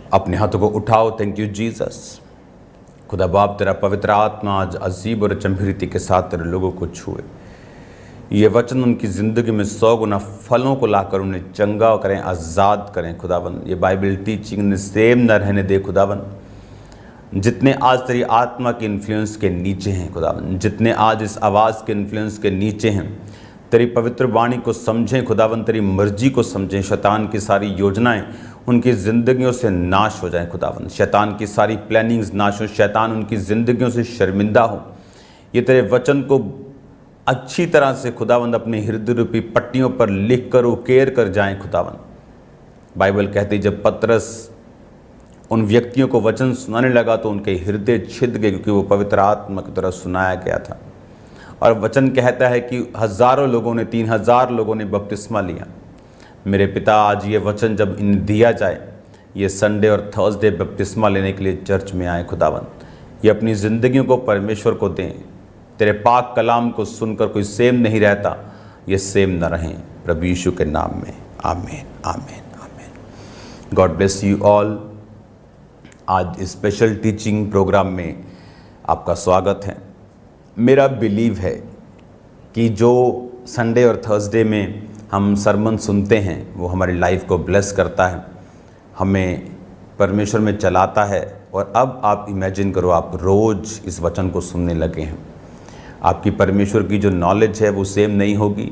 अपने हाथों को उठाओ। Thank you Jesus. खुदा बाप तेरा पवित्र आत्मा आज अजीब और अचंभी रीति के साथ तेरे लोगों को छुए। ये वचन उनकी ज़िंदगी में 100 गुना फलों को लाकर उन्हें चंगा करें, आज़ाद करें खुदावन। ये बाइबल टीचिंग ने सेम न रहने दे खुदावन। जितने आज तेरी आत्मा के इन्फ्लुएंस के नीचे हैं खुदावन, जितने आज इस आवाज़ के इन्फ्लुएंस के नीचे हैं, तेरी पवित्र वाणी को समझें खुदावन, तेरी मर्जी को समझें। शैतान की सारी योजनाएं उनकी ज़िंदगियों से नाश हो जाएं खुदावन। शैतान की सारी प्लानिंग्स नाश हो, शैतान उनकी ज़िंदगियों से शर्मिंदा हो। ये तेरे वचन को अच्छी तरह से खुदावंद अपने हृदय रूपी पट्टियों पर लिख कर उकेर कर जाएं खुदावंद। बाइबल कहती जब पतरस उन व्यक्तियों को वचन सुनाने लगा तो उनके हृदय छिद गए, क्योंकि वो पवित्र आत्मा की तरह सुनाया गया था। और वचन कहता है कि हज़ारों लोगों ने, 3000 लोगों ने बपतिस्मा लिया। मेरे पिता, आज ये वचन जब इन दिया जाए, ये संडे और थर्सडे बपतिस्मा लेने के लिए चर्च में आए खुदावंद, ये अपनी ज़िंदगियों को परमेश्वर को दें। तेरे पाक कलाम को सुनकर कोई सेम नहीं रहता, ये सेम न रहें, प्रभु यीशु के नाम में, आमीन आमीन आमीन। God bless you all. आज स्पेशल टीचिंग प्रोग्राम में आपका स्वागत है। मेरा बिलीव है कि जो संडे और थर्सडे में हम सरमन सुनते हैं वो हमारी लाइफ को ब्लेस करता है, हमें परमेश्वर में चलाता है। और अब आप इमेजिन करो, आप रोज़ इस वचन को सुनने लगे हैं। आपकी परमेश्वर की जो नॉलेज है वो सेम नहीं होगी।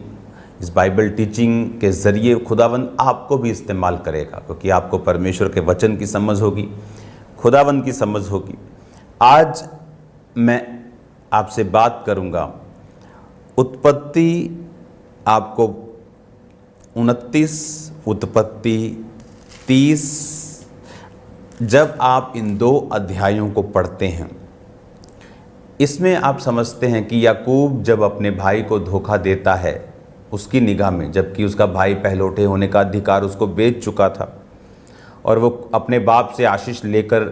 इस बाइबल टीचिंग के ज़रिए खुदावंद आपको भी इस्तेमाल करेगा, क्योंकि आपको परमेश्वर के वचन की समझ होगी, खुदावंद की समझ होगी। आज मैं आपसे बात करूंगा उत्पत्ति, आपको 29, उत्पत्ति 30। जब आप इन 2 अध्यायों को पढ़ते हैं, इसमें आप समझते हैं कि याकूब जब अपने भाई को धोखा देता है उसकी निगाह में, जबकि उसका भाई पहलौठे होने का अधिकार उसको बेच चुका था, और वो अपने बाप से आशीष लेकर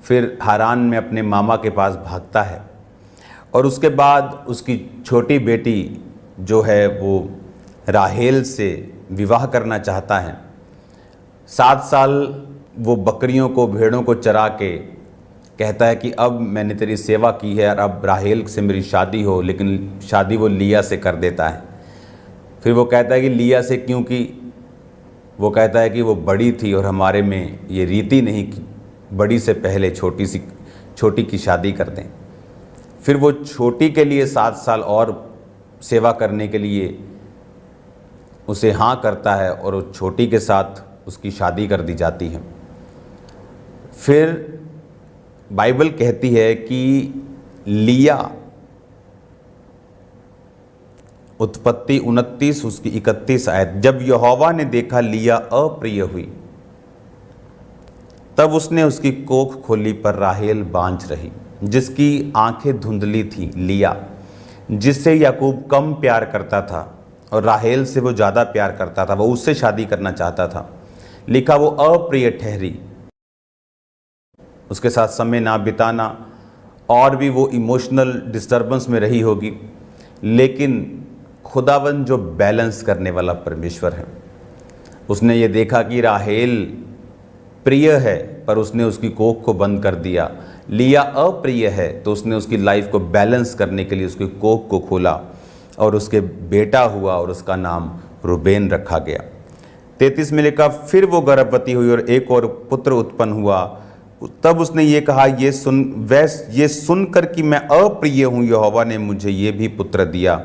फिर हारान में अपने मामा के पास भागता है। और उसके बाद उसकी छोटी बेटी जो है वो राहेल से विवाह करना चाहता है। 7 साल वो बकरियों को, भेड़ों को चरा के कहता है कि अब मैंने तेरी सेवा की है और अब राहेल से मेरी शादी हो, लेकिन शादी वो लिया से कर देता है। फिर वो कहता है कि लिया से क्योंकि वो कहता है कि वो बड़ी थी और हमारे में ये रीति नहीं कि बड़ी से पहले छोटी की शादी कर दें। फिर वो छोटी के लिए 7 साल और सेवा करने के लिए उसे हाँ करता है और वो छोटी के साथ उसकी शादी कर दी जाती है। फिर बाइबल कहती है कि लिया, उत्पत्ति 29 उसकी 31 आयत, जब यहोवा ने देखा लिया अप्रिय हुई, तब उसने उसकी कोख खोली पर राहेल बांझ रही, जिसकी आंखें धुंधली थी। लिया जिससे याकूब कम प्यार करता था और राहेल से वो ज़्यादा प्यार करता था, वो उससे शादी करना चाहता था, लिखा वो अप्रिय ठहरी। उसके साथ समय ना बिताना, और भी वो इमोशनल डिस्टर्बेंस में रही होगी। लेकिन खुदावंद जो बैलेंस करने वाला परमेश्वर है, उसने ये देखा कि राहेल प्रिय है पर उसने उसकी कोख को बंद कर दिया। लिया अप्रिय है तो उसने उसकी लाइफ को बैलेंस करने के लिए उसकी कोख को खोला और उसके बेटा हुआ और उसका नाम रूबेन रखा गया। 33 में लिखा, फिर वो गर्भवती हुई और एक और पुत्र उत्पन्न हुआ। तब उसने ये कहा, ये सुनकर कि मैं अप्रिय हूँ, यहोवा ने मुझे ये भी पुत्र दिया,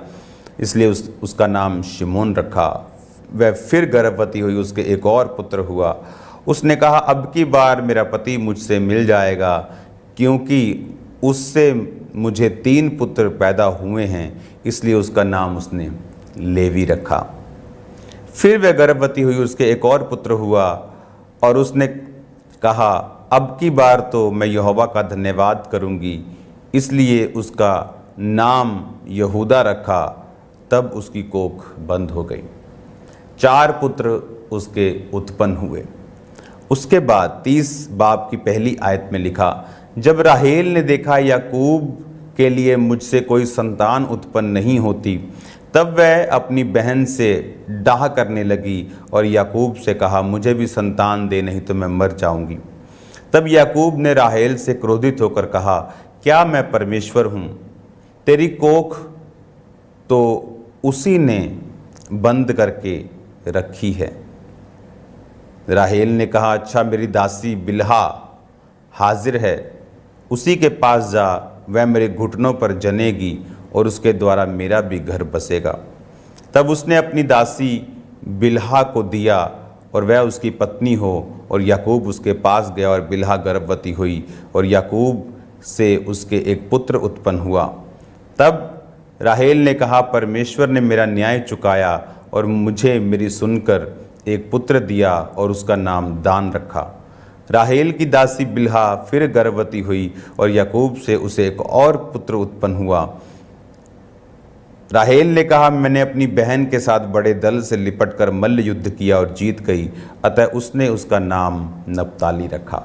इसलिए उसका नाम शिमोन रखा। वह फिर गर्भवती हुई, उसके एक और पुत्र हुआ। उसने कहा, अब की बार मेरा पति मुझसे मिल जाएगा, क्योंकि उससे मुझे 3 पुत्र पैदा हुए हैं, इसलिए उसका नाम उसने लेवी रखा। फिर वह गर्भवती हुई, उसके एक और पुत्र हुआ, और उसने कहा, अब की बार तो मैं यहोवा का धन्यवाद करूंगी, इसलिए उसका नाम यहूदा रखा। तब उसकी कोख बंद हो गई। 4 पुत्र उसके उत्पन्न हुए। उसके बाद 30 बाब की पहली आयत में लिखा, जब राहेल ने देखा याकूब के लिए मुझसे कोई संतान उत्पन्न नहीं होती, तब वह अपनी बहन से डाह करने लगी और याकूब से कहा, मुझे भी संतान दे, नहीं तो मैं मर जाऊंगी। तब याकूब ने राहेल से क्रोधित होकर कहा, क्या मैं परमेश्वर हूँ? तेरी कोख तो उसी ने बंद करके रखी है। राहेल ने कहा, अच्छा, मेरी दासी बिल्हा हाजिर है, उसी के पास जा, वह मेरे घुटनों पर जनेगी और उसके द्वारा मेरा भी घर बसेगा। तब उसने अपनी दासी बिल्हा को दिया और वह उसकी पत्नी हो, और याकूब उसके पास गया और बिल्हा गर्भवती हुई और याकूब से उसके एक पुत्र उत्पन्न हुआ। तब राहेल ने कहा, परमेश्वर ने मेरा न्याय चुकाया और मुझे मेरी सुनकर एक पुत्र दिया और उसका नाम दान रखा। राहेल की दासी बिल्हा फिर गर्भवती हुई और याकूब से उसे एक और पुत्र उत्पन्न हुआ। राहेल ने कहा, मैंने अपनी बहन के साथ बड़े दल से लिपटकर मल्ल युद्ध किया और जीत गई, अतः उसने उसका नाम नप्ताली रखा।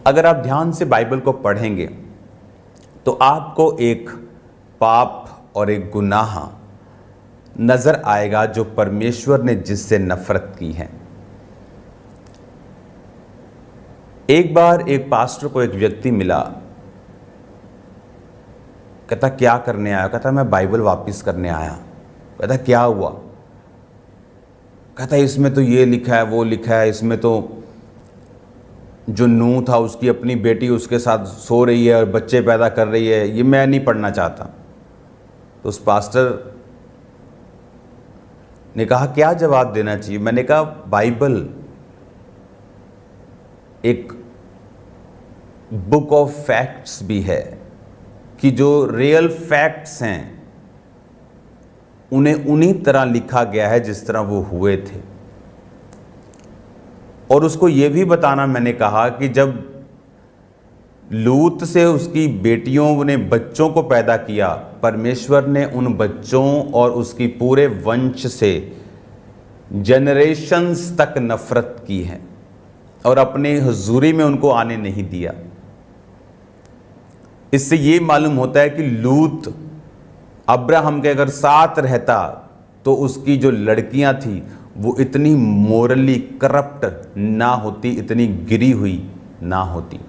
अगर आप ध्यान से बाइबल को पढ़ेंगे तो आपको एक पाप और एक गुनाह नजर आएगा जो परमेश्वर ने जिससे नफरत की है। एक बार एक पास्टर को एक व्यक्ति मिला, कहता, क्या करने आया? कहता, मैं बाइबल वापस करने आया। कहता, क्या हुआ? कहता, इसमें तो ये लिखा है, वो लिखा है, इसमें तो जो नूह था उसकी अपनी बेटी उसके साथ सो रही है और बच्चे पैदा कर रही है, ये मैं नहीं पढ़ना चाहता। तो उस पास्टर ने कहा, क्या जवाब देना चाहिए? मैंने कहा, बाइबल एक बुक ऑफ फैक्ट्स भी है कि जो रियल फैक्ट्स हैं उन्हें उन्हीं तरह लिखा गया है जिस तरह वो हुए थे। और उसको ये भी बताना मैंने कहा कि जब लूत से उसकी बेटियों ने बच्चों को पैदा किया, परमेश्वर ने उन बच्चों और उसकी पूरे वंश से जनरेशंस तक नफरत की है और अपने हुजूरी में उनको आने नहीं दिया। इससे ये मालूम होता है कि लूत अब्राहम के अगर साथ रहता तो उसकी जो लड़कियां थी वो इतनी मोरली करप्ट ना होती, इतनी गिरी हुई ना होती।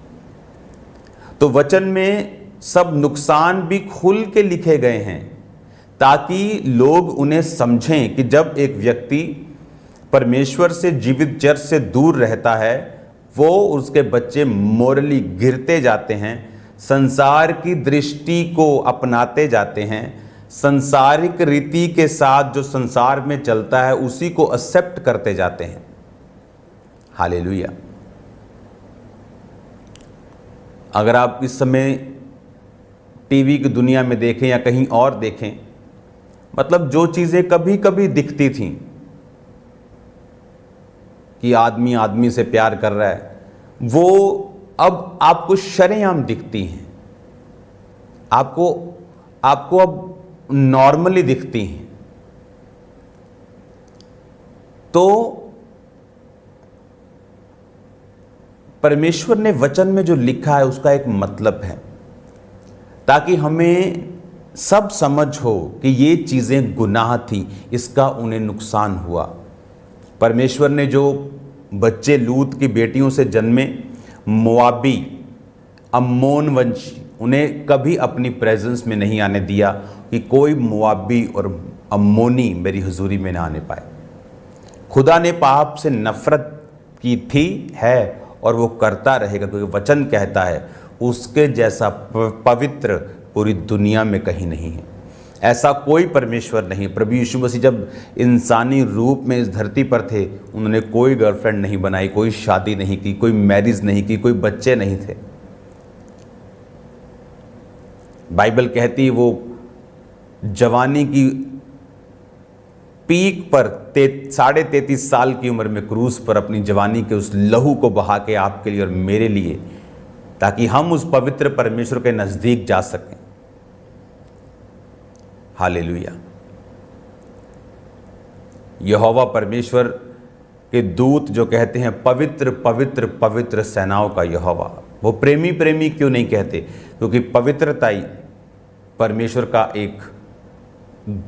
तो वचन में सब नुकसान भी खुल के लिखे गए हैं ताकि लोग उन्हें समझें कि जब एक व्यक्ति परमेश्वर से जीवित चर्च से दूर रहता है, वो उसके बच्चे मोरली गिरते जाते हैं, संसार की दृष्टि को अपनाते जाते हैं, संसारिक रीति के साथ जो संसार में चलता है उसी को एक्सेप्ट करते जाते हैं। हालेलुया। अगर आप इस समय टीवी की दुनिया में देखें या कहीं और देखें, मतलब जो चीज़ें कभी कभी दिखती थीं कि आदमी आदमी से प्यार कर रहा है, वो अब आपको शरेआम दिखती हैं, आपको अब नॉर्मली दिखती हैं। तो परमेश्वर ने वचन में जो लिखा है उसका एक मतलब है ताकि हमें सब समझ हो कि ये चीज़ें गुनाह थी, इसका उन्हें नुकसान हुआ। परमेश्वर ने जो बच्चे लूत की बेटियों से जन्मे, मोआबी, अम्मोन वंशी, उन्हें कभी अपनी प्रेजेंस में नहीं आने दिया कि कोई मोआबी और अम्मोनी मेरी हुजूरी में ना आने पाए। खुदा ने पाप से नफरत की थी, है और वो करता रहेगा, क्योंकि वचन कहता है उसके जैसा पवित्र पूरी दुनिया में कहीं नहीं है। ऐसा कोई परमेश्वर नहीं। प्रभु यीशु मसीह जब इंसानी रूप में इस धरती पर थे, उन्होंने कोई गर्लफ्रेंड नहीं बनाई, कोई शादी नहीं की, कोई मैरिज नहीं की, कोई बच्चे नहीं थे। बाइबल कहती है वो जवानी की पीक पर 33.5 साल की उम्र में क्रूस पर अपनी जवानी के उस लहू को बहा के आपके लिए और मेरे लिए, ताकि हम उस पवित्र परमेश्वर के नजदीक जा सकें। हालेलुया। यहोवा परमेश्वर के दूत जो कहते हैं पवित्र पवित्र पवित्र सेनाओं का यहोवा, वो प्रेमी प्रेमी क्यों नहीं कहते? क्योंकि पवित्रता ही परमेश्वर का एक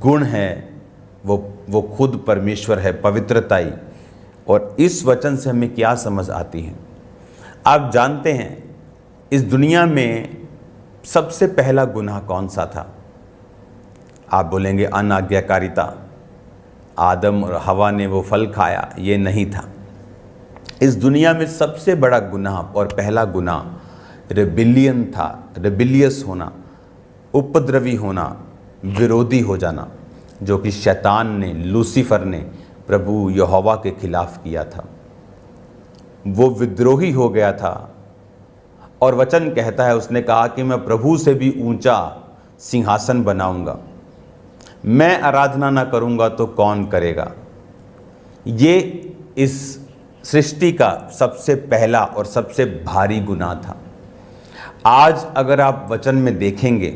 गुण है, वो खुद परमेश्वर है, पवित्रता ही। और इस वचन से हमें क्या समझ आती है? आप जानते हैं इस दुनिया में सबसे पहला गुनाह कौन सा था? आप बोलेंगे अनाज्ञाकारिता, आदम और हवा ने वो फल खाया। ये नहीं था। इस दुनिया में सबसे बड़ा गुनाह और पहला गुनाह रेबिलियन था। रेबिलियस होना, उपद्रवी होना, विरोधी हो जाना, जो कि शैतान ने, लूसीफर ने प्रभु यहोवा के खिलाफ किया था। वो विद्रोही हो गया था और वचन कहता है, उसने कहा कि मैं प्रभु से भी ऊंचा सिंहासन बनाऊंगा, मैं आराधना ना करूंगा तो कौन करेगा। ये इस सृष्टि का सबसे पहला और सबसे भारी गुनाह था। आज अगर आप वचन में देखेंगे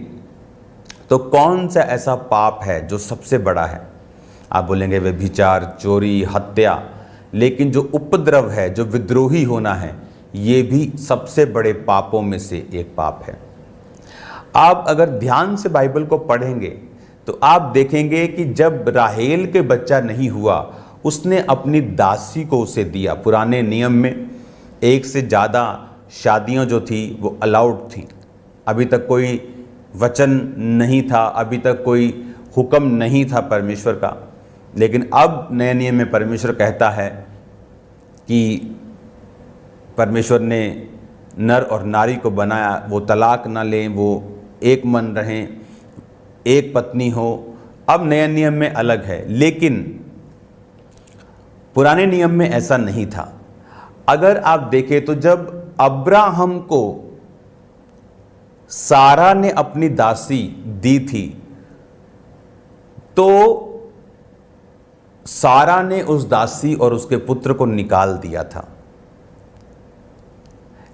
तो कौन सा ऐसा पाप है जो सबसे बड़ा है? आप बोलेंगे व्यभिचार, चोरी, हत्या, लेकिन जो उपद्रव है, जो विद्रोही होना है, ये भी सबसे बड़े पापों में से एक पाप है। आप अगर ध्यान से बाइबल को पढ़ेंगे तो आप देखेंगे कि जब राहेल के बच्चा नहीं हुआ, उसने अपनी दासी को उसे दिया। पुराने नियम में एक से ज़्यादा शादियां जो थी वो अलाउड थी। अभी तक कोई वचन नहीं था, अभी तक कोई हुक्म नहीं था परमेश्वर का। लेकिन अब नए नियम में परमेश्वर कहता है कि परमेश्वर ने नर और नारी को बनाया, वो तलाक ना लें, वो एक मन रहें, एक पत्नी हो। अब नए नियम में अलग है, लेकिन पुराने नियम में ऐसा नहीं था। अगर आप देखें तो जब अब्राहम को सारा ने अपनी दासी दी थी, तो सारा ने उस दासी और उसके पुत्र को निकाल दिया था।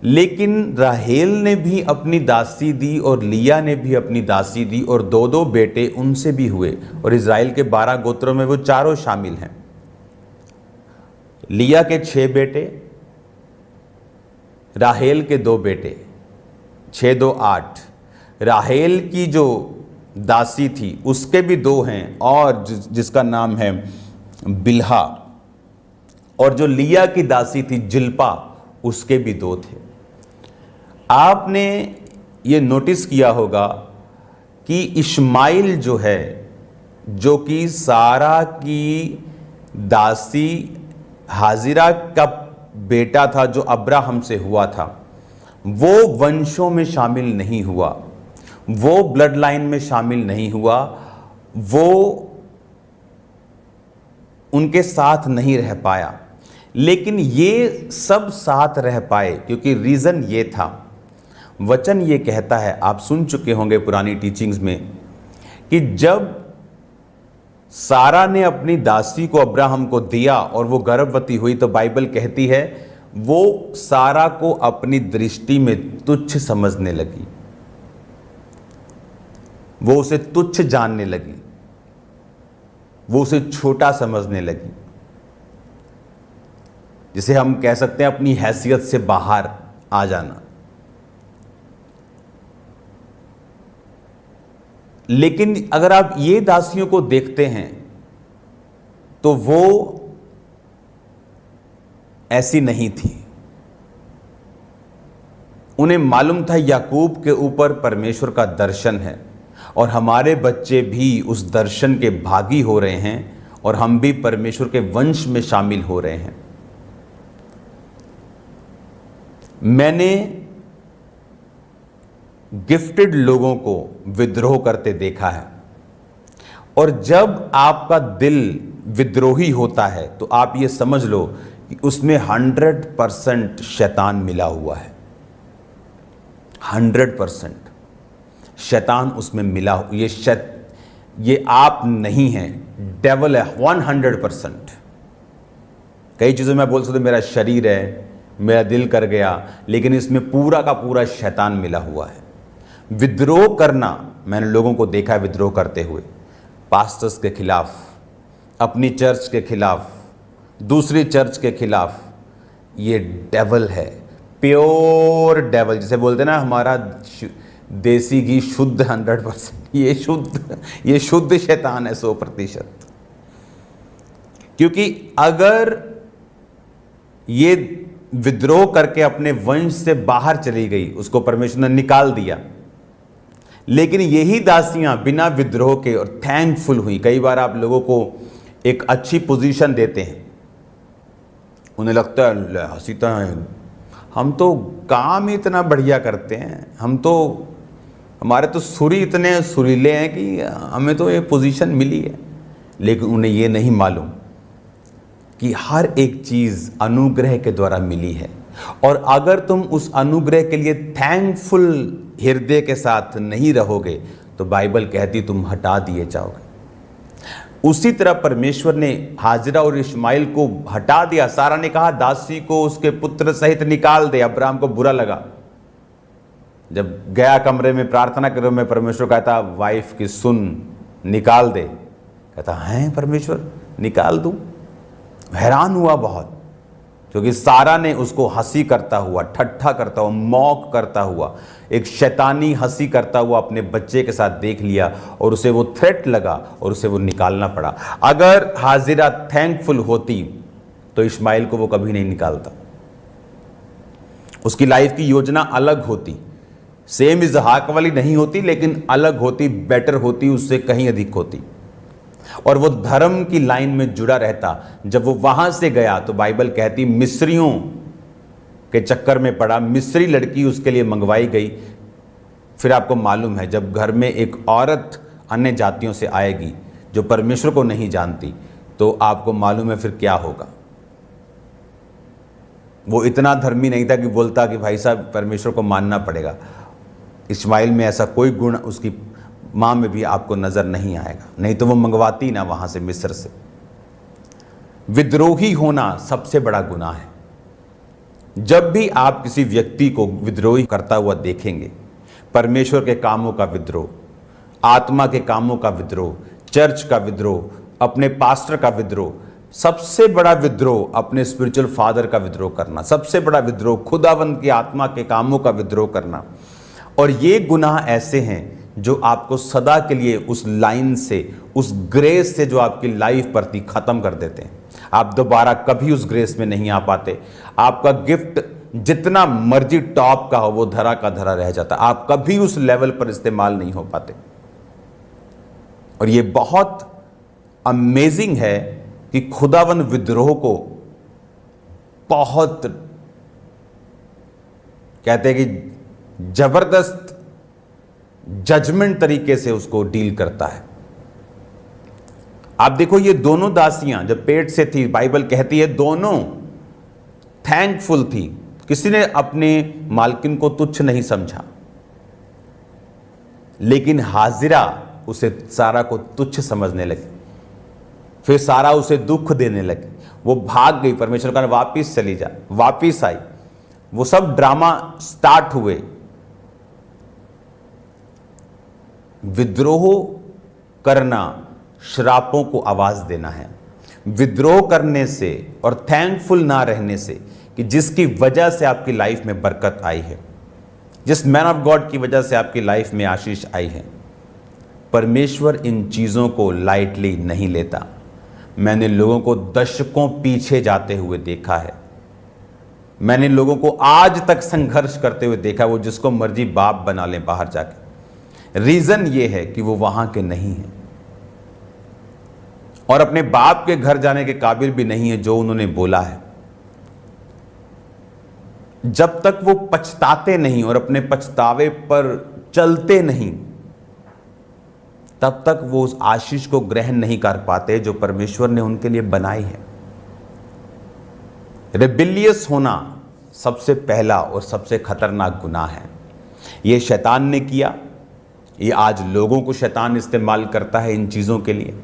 लेकिन राहेल ने भी अपनी दासी दी और लिया ने भी अपनी दासी दी, और दो दो बेटे उनसे भी हुए। और इज़राइल के 12 गोत्रों में वो चारों शामिल हैं। लिया के 6 बेटे, राहेल के 2 बेटे, 6 2 8। राहेल की जो दासी थी उसके भी 2 हैं, और जिसका नाम है बिल्हा। और जो लिया की दासी थी जिल्पा, उसके भी 2 थे। आपने ये नोटिस किया होगा कि इश्माइल जो है, जो कि सारा की दासी हाजिरा का बेटा था, जो अब्राहम से हुआ था, वो वंशों में शामिल नहीं हुआ, वो ब्लड लाइन में शामिल नहीं हुआ, वो उनके साथ नहीं रह पाया। लेकिन ये सब साथ रह पाए क्योंकि रीज़न ये था, वचन ये कहता है, आप सुन चुके होंगे पुरानी टीचिंग्स में, कि जब सारा ने अपनी दासी को अब्राहम को दिया और वो गर्भवती हुई, तो बाइबल कहती है वो सारा को अपनी दृष्टि में तुच्छ समझने लगी, वो उसे तुच्छ जानने लगी, वो उसे छोटा समझने लगी। जिसे हम कह सकते हैं अपनी हैसियत से बाहर आ जाना। लेकिन अगर आप ये दासियों को देखते हैं तो वो ऐसी नहीं थी। उन्हें मालूम था याकूब के ऊपर परमेश्वर का दर्शन है, और हमारे बच्चे भी उस दर्शन के भागी हो रहे हैं, और हम भी परमेश्वर के वंश में शामिल हो रहे हैं। मैंने गिफ्टेड लोगों को विद्रोह करते देखा है, और जब आपका दिल विद्रोही होता है तो आप ये समझ लो कि उसमें 100% शैतान मिला हुआ है। 100% शैतान उसमें मिला। ये आप नहीं हैं, डेविल है 100%। कई चीज़ों में बोल सकते मेरा शरीर है, मेरा दिल कर गया, लेकिन इसमें पूरा का पूरा शैतान मिला हुआ है। विद्रोह करना, मैंने लोगों को देखा है विद्रोह करते हुए, पास्टर्स के खिलाफ, अपनी चर्च के खिलाफ, दूसरी चर्च के खिलाफ। ये डेविल है, प्योर डेविल, जिसे बोलते हैं ना हमारा देसी घी शुद्ध 100%। ये शुद्ध शैतान है 100%। क्योंकि अगर ये विद्रोह करके अपने वंश से बाहर चली गई, उसको परमेश्वर ने निकाल दिया। लेकिन यही दासियां बिना विद्रोह के और थैंकफुल हुई। कई बार आप लोगों को एक अच्छी पोजीशन देते हैं, उन्हें लगता है हसीता है, हम तो काम ही इतना बढ़िया करते हैं, हमारे तो सुर ही इतने सुरीले हैं कि हमें तो ये पोजीशन मिली है। लेकिन उन्हें ये नहीं मालूम कि हर एक चीज़ अनुग्रह के द्वारा मिली है, और अगर तुम उस अनुग्रह के लिए थैंकफुल हृदय के साथ नहीं रहोगे तो बाइबल कहती तुम हटा दिए जाओगे। उसी तरह परमेश्वर ने हाजिरा और इश्माइल को हटा दिया। सारा ने कहा दासी को उसके पुत्र सहित निकाल दे। अब्राहम को बुरा लगा, जब गया कमरे में प्रार्थना करो में परमेश्वर कहता वाइफ की सुन, निकाल दे। कहता हैं परमेश्वर निकाल दूं? हैरान हुआ बहुत, क्योंकि सारा ने उसको हंसी करता हुआ, ठट्ठा करता हुआ, मौक करता हुआ, एक शैतानी हंसी करता हुआ अपने बच्चे के साथ देख लिया, और उसे वो थ्रेट लगा और उसे वो निकालना पड़ा। अगर हाजिरा थैंकफुल होती तो इस्माइल को वो कभी नहीं निकालता। उसकी लाइफ की योजना अलग होती, सेम इजहाक वाली नहीं होती, लेकिन अलग होती, बेटर होती, उससे कहीं अधिक होती, और वो धर्म की लाइन में जुड़ा रहता। जब वो वहां से गया तो बाइबल कहती मिस्रियों के चक्कर में पड़ा, मिस्री लड़की उसके लिए मंगवाई गई। फिर आपको मालूम है जब घर में एक औरत अन्य जातियों से आएगी जो परमेश्वर को नहीं जानती, तो आपको मालूम है फिर क्या होगा। वो इतना धर्मी नहीं था कि बोलता कि भाई साहब परमेश्वर को मानना पड़ेगा। इस्माइल में ऐसा कोई गुण उसकी माँ में भी आपको नजर नहीं आएगा, नहीं तो वो मंगवाती ना वहां से, मिस्र से। विद्रोही होना सबसे बड़ा गुनाह है। जब भी आप किसी व्यक्ति को विद्रोही करता हुआ देखेंगे, परमेश्वर के कामों का विद्रोह, आत्मा के कामों का विद्रोह, चर्च का विद्रोह, अपने पास्टर का विद्रोह, सबसे बड़ा विद्रोह अपने स्पिरिचुअल फादर का विद्रोह करना, सबसे बड़ा विद्रोह खुदावंद की आत्मा के कामों का विद्रोह करना। और ये गुनाह ऐसे हैं जो आपको सदा के लिए उस लाइन से, उस ग्रेस से जो आपकी लाइफ पर थी, खत्म कर देते हैं। आप दोबारा कभी उस ग्रेस में नहीं आ पाते। आपका गिफ्ट जितना मर्जी टॉप का हो वो धरा का धरा रह जाता, आप कभी उस लेवल पर इस्तेमाल नहीं हो पाते। और ये बहुत अमेजिंग है कि खुदावन विद्रोह को बहुत कहते हैं कि जबरदस्त जजमेंट तरीके से उसको डील करता है। आप देखो ये दोनों दासियां जब पेट से थी, बाइबल कहती है दोनों थैंकफुल थी। किसी ने अपने मालकिन को तुच्छ नहीं समझा, लेकिन हाजिरा उसे सारा को तुच्छ समझने लगी। फिर सारा उसे दुख देने लगी, वो भाग गई। परमेश्वर का वापिस चली जा, वापिस आई। वो सब ड्रामा स्टार्ट हुए। विद्रोह करना श्रापों को आवाज देना है। विद्रोह करने से और थैंकफुल ना रहने से, कि जिसकी वजह से आपकी लाइफ में बरकत आई है, जिस मैन ऑफ गॉड की वजह से आपकी लाइफ में आशीष आई है, परमेश्वर इन चीज़ों को लाइटली नहीं लेता। मैंने लोगों को दशकों पीछे जाते हुए देखा है। मैंने लोगों को आज तक संघर्ष करते हुए देखा, वो जिसको मर्जी बाप बना लें बाहर जाके। रीजन ये है कि वो वहां के नहीं है और अपने बाप के घर जाने के काबिल भी नहीं है जो उन्होंने बोला है। जब तक वो पछताते नहीं और अपने पछतावे पर चलते नहीं, तब तक वो उस आशीष को ग्रहण नहीं कर पाते जो परमेश्वर ने उनके लिए बनाई है। रेबिलियस होना सबसे पहला और सबसे खतरनाक गुनाह है। ये शैतान ने किया, ये आज लोगों को शैतान इस्तेमाल करता है इन चीज़ों के लिए।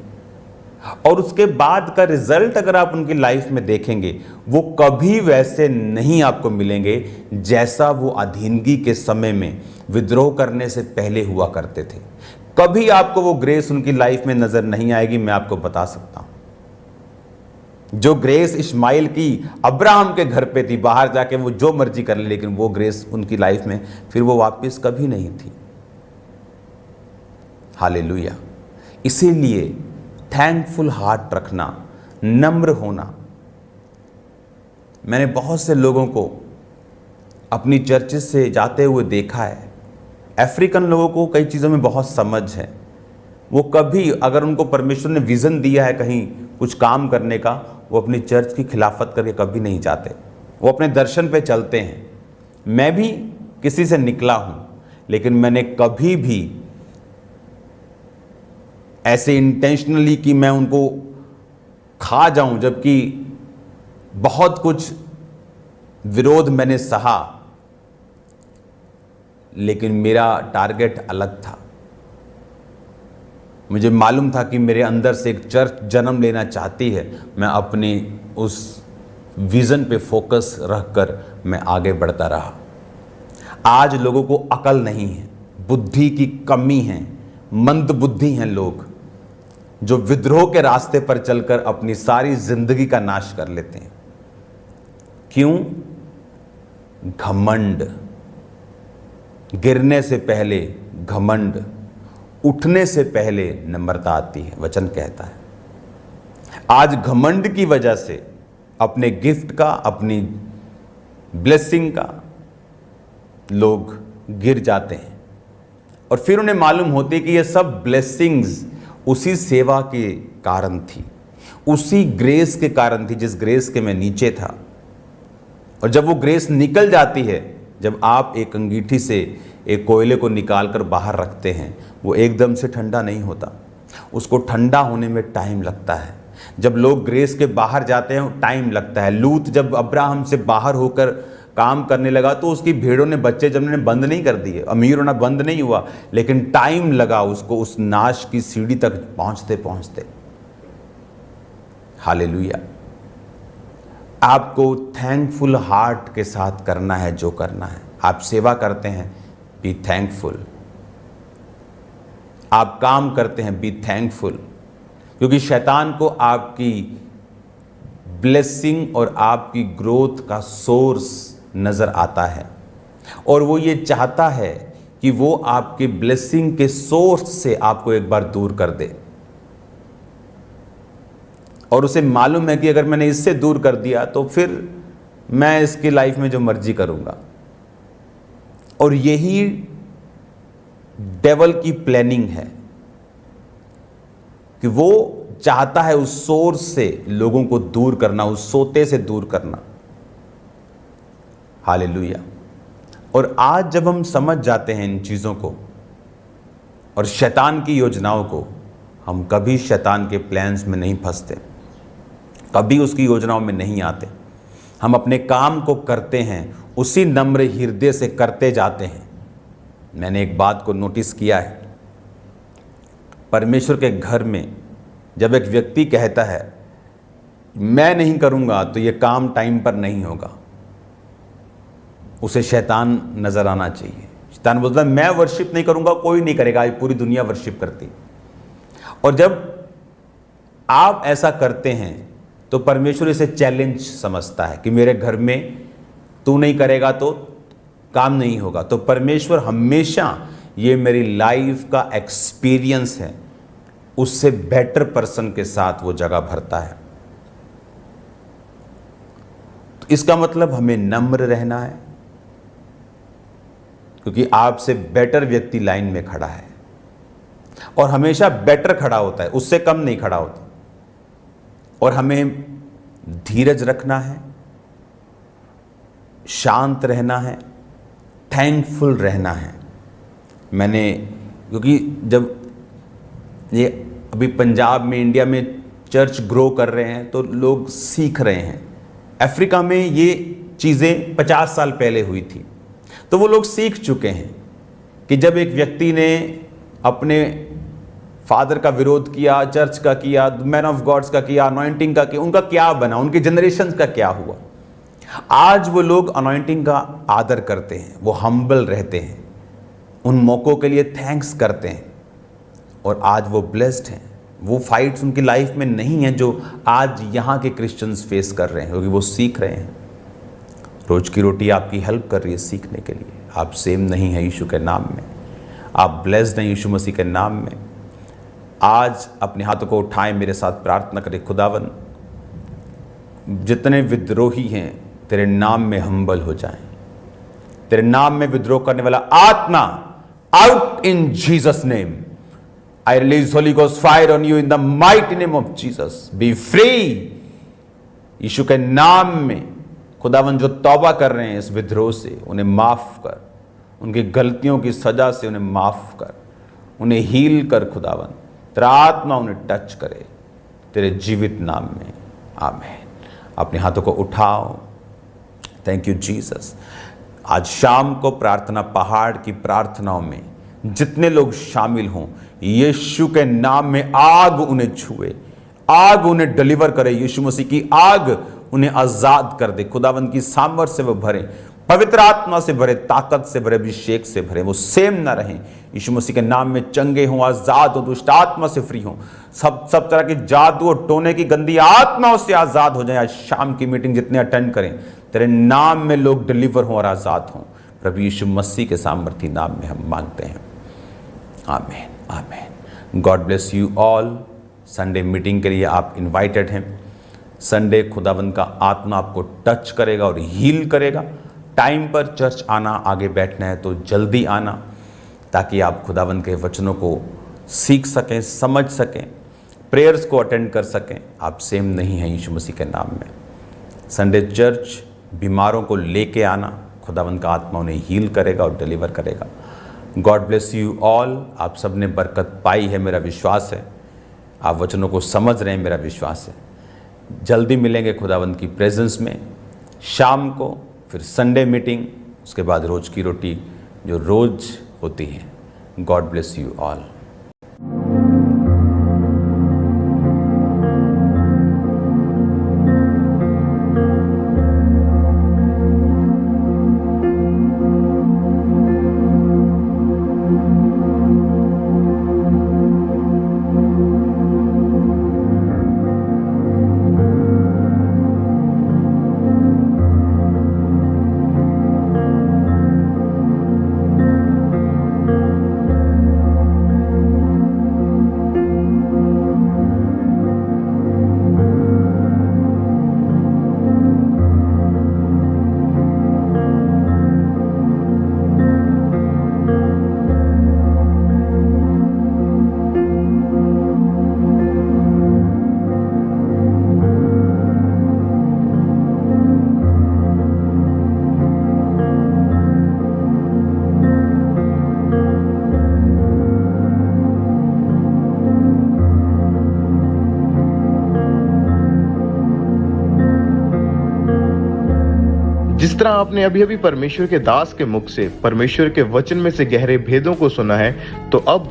और उसके बाद का रिजल्ट अगर आप उनकी लाइफ में देखेंगे, वो कभी वैसे नहीं आपको मिलेंगे जैसा वो अधीनगी के समय में विद्रोह करने से पहले हुआ करते थे। कभी आपको वो ग्रेस उनकी लाइफ में नजर नहीं आएगी। मैं आपको बता सकता हूं, जो ग्रेस इस्माइल की अब्राहम के घर पे थी, बाहर जाके वो जो मर्जी कर ले, लेकिन वो ग्रेस उनकी लाइफ में फिर वो वापस कभी नहीं थी। हालेलुया। इसीलिए थैंकफुल हार्ट रखना, नम्र होना, मैंने बहुत से लोगों को अपनी चर्चेस से जाते हुए देखा है। अफ्रीकन लोगों को कई चीज़ों में बहुत समझ है। वो कभी, अगर उनको परमेश्वर ने विज़न दिया है कहीं कुछ काम करने का, वो अपनी चर्च की खिलाफत करके कभी नहीं जाते। वो अपने दर्शन पे चलते हैं। मैं भी किसी से निकला हूँ, लेकिन मैंने कभी भी ऐसे इंटेंशनली कि मैं उनको खा जाऊं, जबकि बहुत कुछ विरोध मैंने सहा, लेकिन मेरा टारगेट अलग था। मुझे मालूम था कि मेरे अंदर से एक चर्च जन्म लेना चाहती है। मैं अपनी उस विज़न पे फोकस रखकर मैं आगे बढ़ता रहा। आज लोगों को अकल नहीं है, बुद्धि की कमी है, मंद बुद्धि हैं लोग, जो विद्रोह के रास्ते पर चलकर अपनी सारी जिंदगी का नाश कर लेते हैं। क्यों? घमंड। गिरने से पहले घमंड, उठने से पहले नम्रता आती है, वचन कहता है। आज घमंड की वजह से अपने गिफ्ट का, अपनी ब्लेसिंग का लोग गिर जाते हैं, और फिर उन्हें मालूम होती है कि ये सब ब्लेसिंग्स उसी सेवा के कारण थी, उसी ग्रेस के कारण थी जिस ग्रेस के मैं नीचे था। और जब वो ग्रेस निकल जाती है, जब आप एक अंगीठी से एक कोयले को निकालकर बाहर रखते हैं, वो एकदम से ठंडा नहीं होता, उसको ठंडा होने में टाइम लगता है। जब लोग ग्रेस के बाहर जाते हैं, टाइम लगता है। लूत जब अब्राहम से बाहर होकर काम करने लगा तो उसकी भेड़ों ने बच्चे जमने बंद नहीं कर दिए, अमीर होना बंद नहीं हुआ, लेकिन टाइम लगा उसको उस नाश की सीढ़ी तक पहुंचते पहुंचते। हालेलुया। आपको थैंकफुल हार्ट के साथ करना है जो करना है। आप सेवा करते हैं, बी थैंकफुल। आप काम करते हैं, बी थैंकफुल, क्योंकि शैतान को आपकी ब्लेसिंग और आपकी ग्रोथ का सोर्स नजर आता है, और वो ये चाहता है कि वो आपके ब्लेसिंग के सोर्स से आपको एक बार दूर कर दे। और उसे मालूम है कि अगर मैंने इससे दूर कर दिया तो फिर मैं इसकी लाइफ में जो मर्जी करूंगा। और यही डेवल की प्लानिंग है कि वो चाहता है उस सोर्स से लोगों को दूर करना, उस सोते से दूर करना। हालेलुया। और आज जब हम समझ जाते हैं इन चीज़ों को और शैतान की योजनाओं को, हम कभी शैतान के प्लान्स में नहीं फंसते, कभी उसकी योजनाओं में नहीं आते। हम अपने काम को करते हैं, उसी नम्र हृदय से करते जाते हैं। मैंने एक बात को नोटिस किया है, परमेश्वर के घर में जब एक व्यक्ति कहता है मैं नहीं करूंगा तो ये काम टाइम पर नहीं होगा, उसे शैतान नजर आना चाहिए। शैतान बोलता है मैं वर्शिप नहीं करूंगा, कोई नहीं करेगा, ये पूरी दुनिया वर्शिप करती। और जब आप ऐसा करते हैं तो परमेश्वर इसे चैलेंज समझता है कि मेरे घर में तू नहीं करेगा तो काम नहीं होगा। तो परमेश्वर हमेशा, ये मेरी लाइफ का एक्सपीरियंस है, उससे बेटर पर्सन के साथ वो जगह भरता है। तो इसका मतलब हमें नम्र रहना है, क्योंकि आपसे बेटर व्यक्ति लाइन में खड़ा है और हमेशा बेटर खड़ा होता है, उससे कम नहीं खड़ा होता। और हमें धीरज रखना है, शांत रहना है, थैंकफुल रहना है। मैंने, क्योंकि जब ये अभी पंजाब में, इंडिया में चर्च ग्रो कर रहे हैं तो लोग सीख रहे हैं। अफ्रीका में ये चीज़ें 50 साल पहले हुई थी, तो वो लोग सीख चुके हैं कि जब एक व्यक्ति ने अपने फादर का विरोध किया, चर्च का किया, मैन ऑफ गॉड्स का किया, अनॉइंटिंग का किया, उनका क्या बना, उनके जनरेशन का क्या हुआ। आज वो लोग अनॉइंटिंग का आदर करते हैं, वो हम्बल रहते हैं, उन मौक़ों के लिए थैंक्स करते हैं, और आज वो ब्लेस्ड हैं। वो फाइट्स उनकी लाइफ में नहीं है जो आज यहाँ के क्रिश्चियंस फेस कर रहे हैं, क्योंकि वो सीख रहे हैं। रोज की रोटी आपकी हेल्प कर रही है सीखने के लिए। आप सेम नहीं है यीशु के नाम में, आप ब्लेस्ड हैं यीशु मसीह के नाम में। आज अपने हाथों को उठाएं, मेरे साथ प्रार्थना करें। खुदावन, जितने विद्रोही हैं, तेरे नाम में हम्बल हो जाएं। तेरे नाम में विद्रोह करने वाला आत्मा out in Jesus name. I release Holy Ghost fire on you in the mighty name of Jesus. Be free. Yeshu के नाम में खुदावन जो तौबा कर रहे हैं इस विद्रोह से, उन्हें माफ कर। उनकी गलतियों की सजा से उन्हें माफ कर, उन्हें हील कर। खुदावन तेरा आत्मा उन्हें टच करे तेरे जीवित नाम में। आमीन। अपने हाथों को उठाओ। Thank you Jesus. आज शाम को प्रार्थना पहाड़ की प्रार्थनाओं में जितने लोग शामिल हों, यीशु के नाम में आग उन्हें छुए, आग उन्हें डिलीवर करे। यीशु मसीह की आग उन्हें आजाद कर दे। खुदावंद की सामर्थ से वो भरे, पवित्र आत्मा से भरे, ताकत से भरे, अभिषेक से भरे। वो सेम ना रहें। यीशु मसीह के नाम में चंगे हों, आजाद हों, दुष्ट आत्मा से फ्री हों। सब तरह की जादू और टोने की गंदी आत्माओं से आजाद हो जाएं। आज शाम की मीटिंग जितने अटेंड करें, तेरे नाम में लोग डिलीवर हों और आजाद हों। प्रभु यीशु मसीह के सामर्थी नाम में हम मांगते हैं। आमीन, आमीन। God bless you all. Sunday meeting के लिए आप इनवाइटेड हैं। संडे खुदावंद का आत्मा आपको टच करेगा और हील करेगा। टाइम पर चर्च आना, आगे बैठना है तो जल्दी आना, ताकि आप खुदावंद के वचनों को सीख सकें, समझ सकें, प्रेयर्स को अटेंड कर सकें। आप सेम नहीं हैं यीशु मसीह के नाम में। संडे चर्च बीमारों को लेके आना, खुदावंद का आत्मा उन्हें हील करेगा और डिलीवर करेगा। God bless you all. आप सब ने बरकत पाई है, मेरा विश्वास है। आप वचनों को समझ रहे हैं, मेरा विश्वास है। जल्दी मिलेंगे खुदावंद की प्रेजेंस में शाम को, फिर संडे मीटिंग, उसके बाद रोज की रोटी जो रोज होती है। God bless you all. जिस तरह आपने अभी अभी परमेश्वर के दास के मुख से परमेश्वर के वचन में से गहरे भेदों को सुना है, तो अब